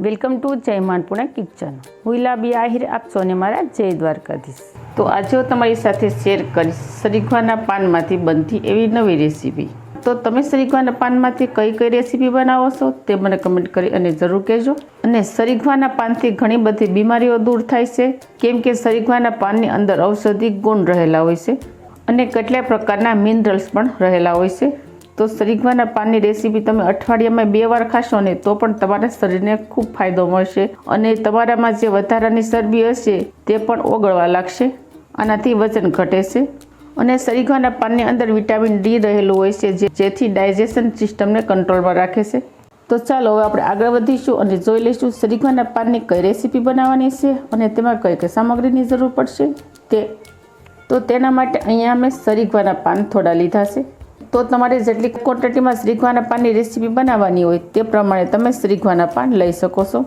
Welcome to જય માનપુણા kitchen. હું ઇલાબી આહિર, આપ સૌને મારા જય દ્વારકાધીશ. તો આજે હું તમારી સાથે શેર કરીશ સરીગવાના પાનમાંથી બનતી એવી નવી રેસીપી. તો તમે સરીગવાના પાનમાંથી કઈ કઈ રેસીપી બનાવો છો તે મને કમેન્ટ કરી અને જરૂર કહેજો. અને સરીગવાના પાનથી ઘણી બધી બીમારીઓ દૂર થાય છે, કેમ કે સરીગવાના પાનની અંદર ઔષધિ ગુણ રહેલા હોય છે અને કેટલાય પ્રકારના મિનરલ્સ પણ રહેલા હોય છે. તો સરીગવાના પાનની રેસીપી તમે અઠવાડિયામાં 2 વાર ખાશો ને તો પણ તમારા શરીરને ખૂબ ફાયદો મળશે અને તમારામાં જે વધારાની ચરબી હશે તે પણ ઓગળવા લાગશે. આનાથી વજન ઘટે છે અને સરીગવાના પાનની અંદર વિટામિન ડી રહેલું હોય છે, જેથી ડાયજેશન સિસ્ટમને કંટ્રોલમાં રાખે છે. તો ચાલો હવે આપણે આગળ વધીશું અને જોઈ લઈશું સરીગવાના પાનની કઈ રેસીપી બનાવવાની છે અને તેમાં કઈ કઈ સામગ્રીની જરૂર પડશે તે. તો તેના માટે અહીંયા મેં સરીગવાના પાન થોડા લીધા છે. તો તમારે જેટલી ક્વોન્ટિટીમાં સરીગવાના પાનની રેસીપી બનાવવાની હોય તે પ્રમાણે તમે સરીગવાના પાન લઈ શકો છો.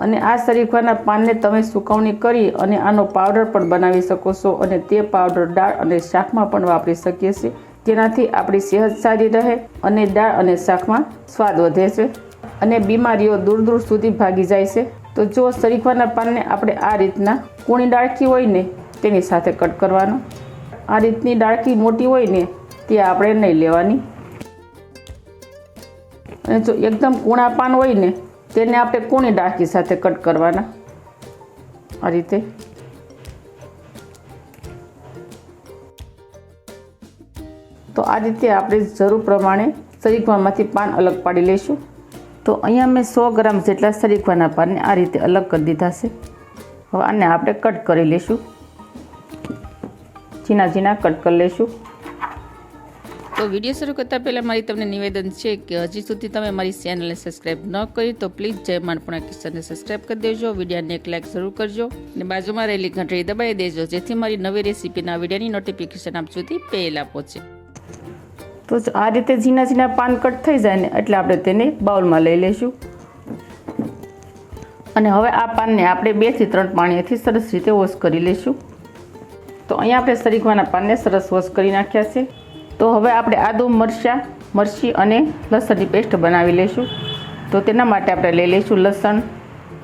અને આ સરીગવાના પાનને તમે સુકવણી કરી અને આનો પાવડર પણ બનાવી શકો છો અને તે પાવડર દાળ અને શાકમાં પણ વાપરી શકીએ છીએ. તેનાથી આપણી સેહત સારી રહે અને દાળ અને શાકમાં સ્વાદ વધે છે અને બીમારીઓ દૂર દૂર સુધી ભાગી જાય છે. તો જો સરીગવાના પાનને આપણે આ રીતના કૂણી ડાળખી હોય ને તેની સાથે કટ કરવાનો. આ રીતની ડાળખી મોટી હોય ને તે આપણે નહીં લેવાની અને જો એકદમ કૂણા પાન હોય ને તેને આપણે કૂણી ડાળખી સાથે કટ કરવાના. આ રીતે તો આ રીતે આપણે જરૂર પ્રમાણે સરીગવામાંથી પાન અલગ પાડી લઈશું. તો અહીંયા મેં 100 ગ્રામ જેટલા સરીગવાના પાનને આ રીતે અલગ કરી દીધા છે. હવે આને આપણે કટ કરી લઈશું, ઝીણા ઝીણા કટ કરી લઈશું. તો વિડીયો શરૂ કરતાં પહેલાં મારી તમને નિવેદન છે કે હજી સુધી તમે મારી ચેનલને સબસ્ક્રાઈબ ન કરી તો પ્લીઝ જય માનપુણા કિચનને સબસ્ક્રાઈબ કરી દેજો. વિડીયોને એક લાઇક જરૂર કરજો અને બાજુમાં રહેલી ઘંટડી દબાવી દેજો, જેથી મારી નવી રેસીપીના વિડીયોની નોટિફિકેશન આપ સુધી પહેલાં પહોંચે. તો આ રીતે ઝીણા ઝીણા પાન કટ થઈ જાય ને એટલે આપણે તેને બાઉલમાં લઈ લઈશું. અને હવે આ પાનને આપણે 2 થી 3 પાણીથી સરસ રીતે વોશ કરી લઈશું. તો અહીંયા આપણે સરીગવાના પાનને સરસ વોશ કરી નાખ્યા છે. તો હવે આપણે આદુ, મરચી અને લસણની પેસ્ટ બનાવી લઈશું. તો તેના માટે આપણે લઈ લઈશું લસણ,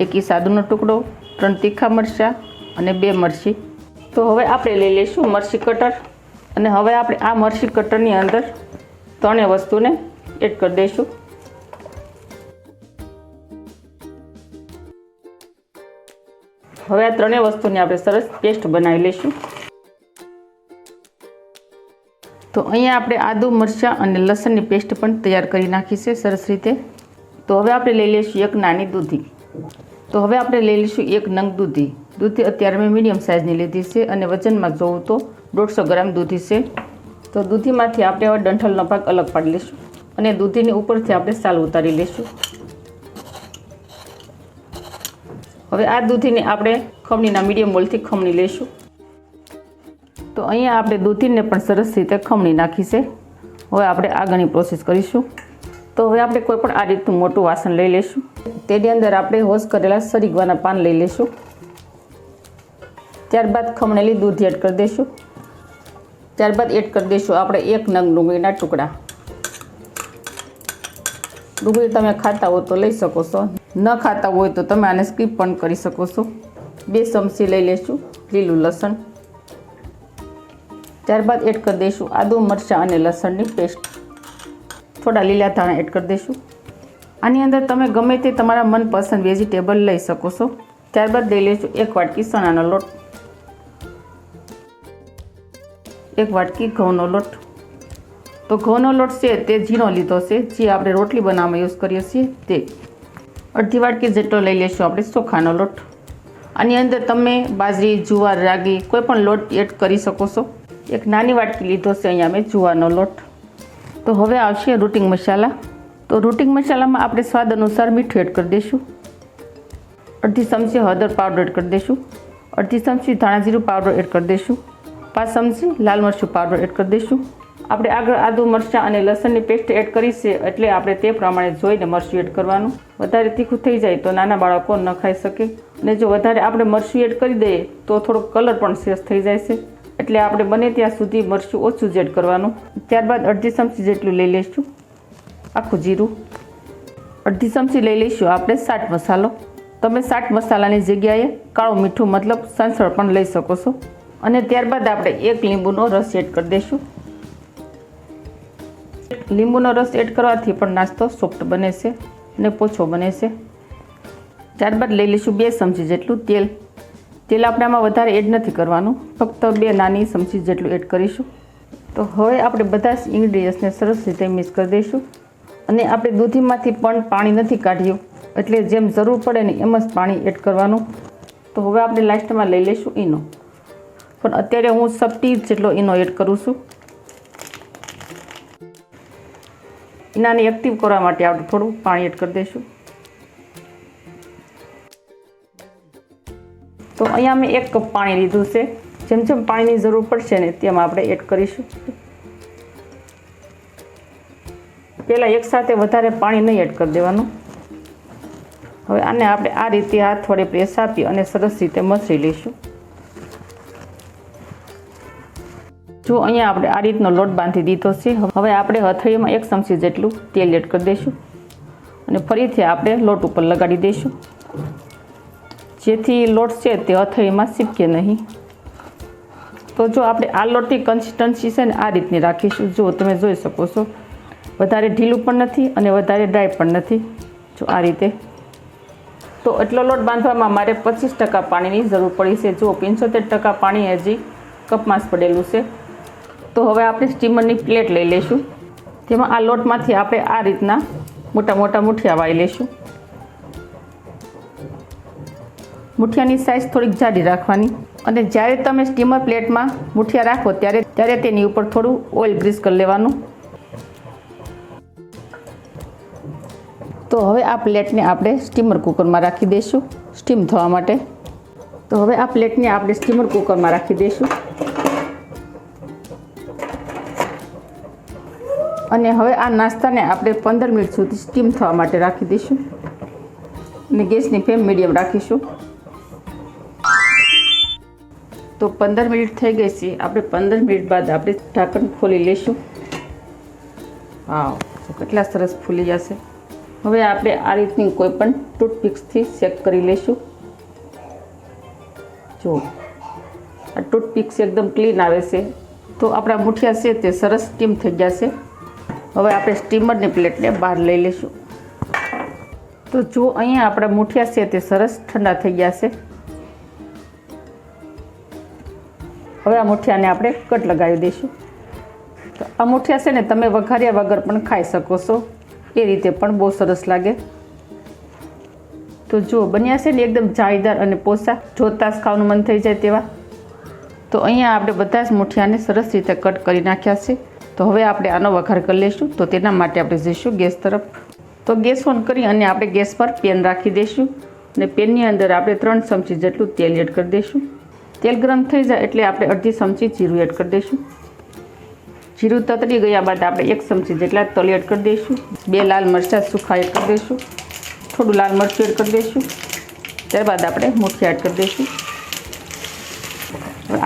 1 ઇંચ આદુનો ટુકડો, 3 તીખા મરચાં અને 2 મરચી. તો હવે આપણે લઈ લઈશું મરચી કટર અને હવે આપણે આ મરચી કટરની અંદર 3 વસ્તુને એડ કરી દઈશું. હવે આ 3 વસ્તુની આપણે સરસ પેસ્ટ બનાવી લઈશું. તો અહીંયા આપણે આદુ, મરચાં અને લસણની પેસ્ટ પણ તૈયાર કરી નાખી છે સરસ રીતે. તો હવે આપણે લઈ લઈશું 1 નાની દૂધી. તો હવે આપણે લઈ લઈશું 1 નંગ દૂધી. દૂધી અત્યારે મેં મીડિયમ સાઇઝની લીધી છે અને વજનમાં જોઉં તો 150 ગ્રામ દૂધી છે. તો દૂધીમાંથી આપણે હવે ડંઠલનો ભાગ અલગ પાડી લઈશું અને દૂધીની ઉપરથી આપણે સાલ ઉતારી લઈશું. હવે આ દૂધીને આપણે ખમણીના મીડિયમ મોલથી ખમણી લઈશું. તો અહીંયા આપણે દૂધીને પણ સરસ રીતે ખમણી નાખી છે. હવે આપણે આગળની પ્રોસેસ કરીશું. તો હવે આપણે કોઈ પણ આ રીતનું મોટું વાસણ લઈ લઈશું. તેની અંદર આપણે વોશ કરેલા સરીગવાના પાન લઈ લઈશું. ત્યારબાદ ખમણેલી દૂધી એડ કરી દઈશું. ત્યારબાદ એડ કરી દઈશું આપણે 1 નંગ ડુંગળીના ટુકડા. ડુંગળી તમે ખાતા હો તો લઈ શકો છો, ન ખાતા હોય તો તમે આને સ્કીપ પણ કરી શકો છો. 2 ચમચી લઈ લઈશું લીલું લસણ. ત્યારબાદ એડ કરી દઈશું આદુ, મરચાં અને લસણની પેસ્ટ. થોડા લીલા ધાણા એડ કરી દઈશું. આની અંદર તમે ગમે તે તમારા મનપસંદ વેજીટેબલ લઈ શકો છો. ત્યારબાદ લઈ લઈશું 1 વાટકી ચણાનો લોટ, 1 વાટકી ઘઉંનો લોટ. તો ઘઉંનો લોટ છે તે ઝીણો લીધો છે, જે આપણે રોટલી બનાવવામાં યુઝ કરીએ છીએ તે. અડધી વાટકી જેટલો લઈ લઈશું આપણે ચોખાનો લોટ. આની અંદર તમે બાજરી, જુવાર, રાગી કોઈ પણ લોટ એડ કરી શકો છો. 1 નાની વાટકી લીધો છે અહીંયા મેં જુવારનો લોટ. તો હવે આવશે રૂટિંગ મસાલા. તો રૂટિંગ મસાલામાં આપણે સ્વાદ અનુસાર મીઠું એડ કરી દઈશું. અડધી ચમચી હળદર પાવડર એડ કરી દઈશું. અડધી ચમચી ધાણા જીરું પાવડર એડ કરી દઈશું. 5 ચમચી લાલ મરચું પાવડર એડ કરી દઈશું. આપણે આગળ આદુ, મરચાં અને લસણની પેસ્ટ એડ કરી છે એટલે આપણે તે પ્રમાણે જોઈને મરચું એડ કરવાનું. વધારે તીખું થઈ જાય તો નાના બાળકો ન ખાઈ શકે અને જો વધારે આપણે મરચું એડ કરી દઈએ તો થોડો કલર પણ શેષ થઈ જાય છે. એટલે આપણે બને ત્યાં સુધી મરચું ઓછું જ એડ કરવાનું. ત્યારબાદ અડધી ચમચી જેટલું લઈ લઈશું આખું જીરું, અડધી ચમચી લઈ લઈશું આપણે ચાટ મસાલો. તમે ચાટ મસાલાની જગ્યાએ કાળું મીઠું મતલબ સંસળ પણ લઈ શકો છો. અને ત્યારબાદ આપણે 1 લીંબુનો રસ એડ કરી દઈશું. લીંબુનો રસ એડ કરવાથી પણ નાસ્તો સોફ્ટ બને છે અને પોચો બને છે. ત્યારબાદ લઈ લઈશું 2 ચમચી જેટલું તેલ. તેલ આપણે આમાં વધારે એડ નથી કરવાનું, ફક્ત 2 નાની ચમચી જેટલું એડ કરીશું. તો હવે આપણે બધા જ ઇન્ગ્રીડિયન્ટ્સને સરસ રીતે મિક્સ કરી દઈશું. અને આપણે દૂધીમાંથી પણ પાણી નથી કાઢ્યું, એટલે જેમ જરૂર પડે ને એમ જ પાણી એડ કરવાનું. તો હવે આપણે લાસ્ટમાં લઈ લઈશું ઈનો, પણ અત્યારે હું 1 ચપટી જેટલો ઈનો એડ કરું છું. ઈનાને એક્ટિવ કરવા માટે આપણે થોડું પાણી એડ કરી દઈશું. તો અહીંયા મેં 1 કપ પાણી લીધું છે. જેમ જેમ પાણીની જરૂર પડશે ને તેમ આપણે એડ કરીશું. પહેલાં એકસાથે વધારે પાણી નહીં એડ કરી દેવાનું. હવે આને આપણે આ રીતે હાથ વડે પ્રેસ આપી અને સરસ રીતે મસળી લઈશું. જો અહીંયા આપણે આ રીતનો લોટ બાંધી દીધો છે. હવે આપણે હથેળીમાં 1 ચમચી જેટલું તેલ એડ કરી દઈશું અને ફરીથી આપણે લોટ ઉપર લગાડી દઈશું, જેથી લોટ છે તે હથેળીમાં ચીપકે નહીં. તો જો આપણે આ લોટની કન્સિસ્ટન્સી છે ને આ રીતની રાખીશું. જો તમે જોઈ શકો છો, વધારે ઢીલું પણ નથી અને વધારે ડ્રાય પણ નથી. જો આ રીતે. તો એટલો લોટ બાંધવામાં મારે 25% પાણીની જરૂર પડી છે. જો 75% પાણી હજી કપમાં જ પડેલું છે. તો હવે આપણે સ્ટીમરની પ્લેટ લઈ લઈશું. તેમાં આ લોટમાંથી આપણે આ રીતના મોટા મોટા મુઠિયા વાળી લઈશું. મુઠિયાની સાઇઝ થોડીક જાડી રાખવાની. અને જ્યારે તમે સ્ટીમર પ્લેટમાં મુઠિયા રાખો ત્યારે તેની ઉપર થોડું ઓઇલ ગ્રીસ કરી લેવાનું. તો હવે આ પ્લેટને આપણે સ્ટીમર કુકરમાં રાખી દઈશું સ્ટીમ થવા માટે. તો હવે આ પ્લેટને આપણે સ્ટીમર કુકરમાં રાખી દઈશું. અને હવે આ નાસ્તાને આપણે 15 મિનિટ સુધી સ્ટીમ થવા માટે રાખી દઈશું. અને ગેસની ફ્લેમ મીડિયમ રાખીશું. તો 15 મિનિટ થઈ ગઈ છે. આપણે 15 મિનિટ બાદ આપણે ઢાંકણ ખોલી લઈશું. વાવ, કેટલા સરસ ફૂલી જશે. હવે આપણે આ રીતની કોઈ પણ ટૂથપીક્સથી શેક કરી લઈશું. જો આ ટૂથપીક્સ એકદમ ક્લીન આવે છે. તો આપણા મુઠિયા છે તે સરસ સ્ટીમ થઈ ગયા છે. હવે આપણે સ્ટીમરની પ્લેટને બહાર લઈ લઈશું. તો જો અહીંયા આપણા મુઠિયા છે તે સરસ ઠંડા થઈ ગયા છે. હવે આ મુઠિયાને આપણે કટ લગાવી દઈશું. તો આ મુઠિયા છે ને તમે વઘાર્યા વગર પણ ખાઈ શકો છો, એ રીતે પણ બહુ સરસ લાગે. તો જો બન્યા છે ને એકદમ જાળીદાર અને પોસા, જોતાં જ ખાવાનું મન થઈ જાય તેવા. તો અહીંયા આપણે બધા જ મુઠિયાને સરસ રીતે કટ કરી નાખ્યા છે. તો હવે આપણે આનો વઘાર કરી લઈશું. તો તેના માટે આપણે જઈશું ગેસ તરફ. તો ગેસ ઓન કરી અને આપણે ગેસ પર પેન રાખી દઈશું. અને પેનની અંદર આપણે 3 ચમચી જેટલું તેલ એડ કરી દઈશું. તેલ ગરમ થઈ જાય એટલે આપણે અડધી ચમચી જીરું એડ કરી દઈશું. જીરું તતરી ગયા બાદ આપણે 1 ચમચી જેટલા તલ એડ કરી દઈશું. 2 લાલ મરચાં સૂકા એડ કરી દઈશું. થોડું લાલ મરચું એડ કરી દઈશું. ત્યારબાદ આપણે મુઠિયા એડ કરી દઈશું.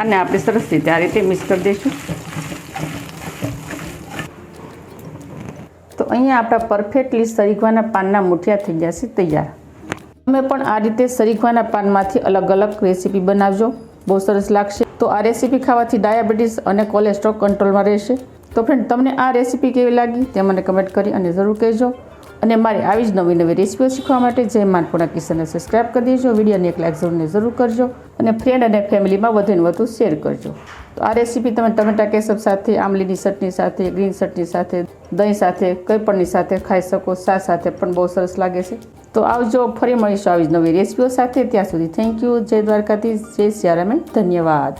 આને આપણે સરસ રીતે આ રીતે મિક્સ કરી દઈશું. તો અહીંયા આપણા પરફેક્ટલી સરીગવાના પાનના મુઠિયા થઈ ગયા છે તૈયાર. તમે પણ આ રીતે સરીગવાના પાનમાંથી અલગ અલગ રેસીપી બનાવજો, બહુ સરસ લાગશે. તો આ રેસીપી ખાવાથી ડાયાબિટીસ અને કોલેસ્ટ્રોલ કંટ્રોલમાં રહેશે. તો ફ્રેન્ડ, તમને આ રેસીપી કેવી લાગી તે મને કમેન્ટ કરી અને જરૂર કહેજો. અને મારી આવી જ નવી નવી રેસીપીઓ શીખવા માટે જય માનપુણા કિચનને સબસ્ક્રાઈબ કરી દેજો. વિડીયોને એક લાઈક જરૂર કરજો અને ફ્રેન્ડ અને ફેમિલીમાં વધુને વધુ શેર કરજો. તો આ રેસીપી તમે ટમેટા કેસપ સાથે, આમલીની ચટણી સાથે, ગ્રીન ચટણી સાથે, દહીં સાથે, કંઈ પણની સાથે ખાઈ શકો. ચા સાથે પણ બહુ સરસ લાગે છે. તો આવજો, ફરી મળીશું આવી જ નવી રેસીપીઓ સાથે. ત્યાં સુધી થેન્ક યુ. જય દ્વારકાધીશ, જય સિયારામ, ધન્યવાદ.